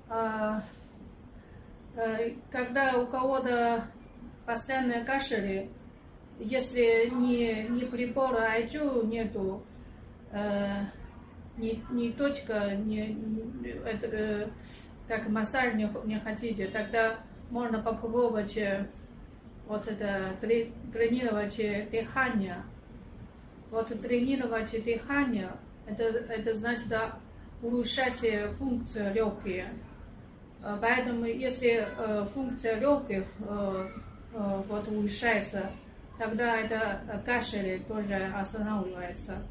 А, когда у кого-то постоянные кашели, если ни прибора айчу нету, ни точка, это, как массаж не хотите, тогда можно попробовать вот это тренировать дыхание. Вот тренировать дыхание, это значит улучшать функцию легких. Поэтому если функция легких вот улучшается, тогда это кашель тоже останавливается.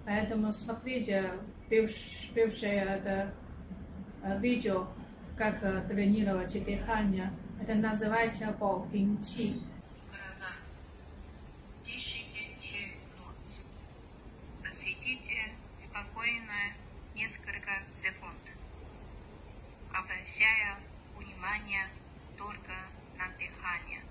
Поэтому смотрите бывшее это видео, как тренировать дыхание. Это называется баопинчи. Дышите через нос. Посидите спокойно несколько секунд, обращая внимание только на дыхание.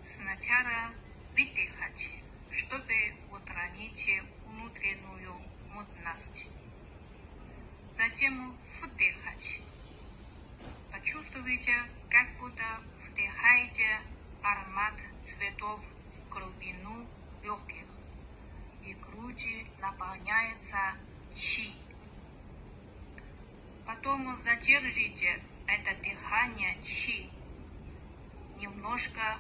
Сначала выдыхать, чтобы устранить внутреннюю мутность. Затем вдыхать. Почувствуйте, как будто вдыхаете аромат цветов в глубину легких, и грудь наполняется чи. Потом задержите это дыхание чи. Немножко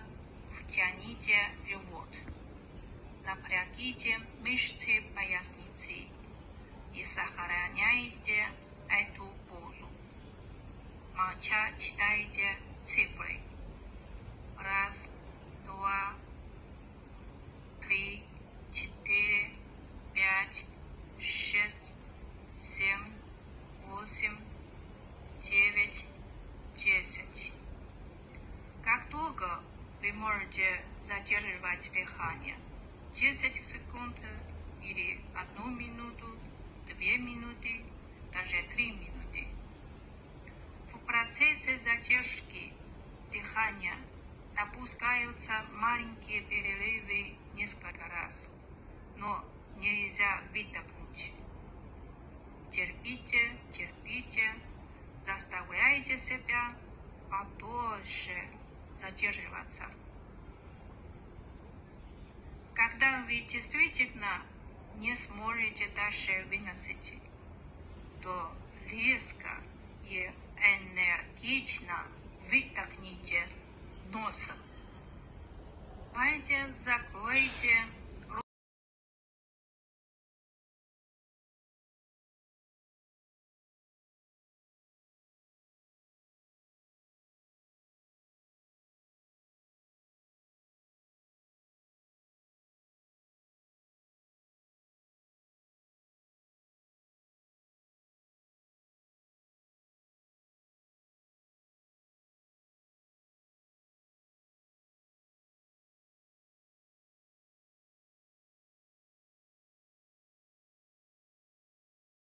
втяните живот. Напрягите мышцы поясницы и сохраняйте эту позу. Молча читайте цифры. 1, 2, 3, 4, 5, 6, 7, 8, 9, 10. Как долго вы можете задерживать дыхание? 10 секунд или 1 минуту, 2 минуты, даже 3 минуты. В процессе задержки дыхания допускаются маленькие перерывы несколько раз, но нельзя выдохнуть. Терпите, терпите, заставляйте себя подольше задерживаться. Когда вы действительно не сможете дальше выносить, то резко и энергично выдохните носом. Давайте закройте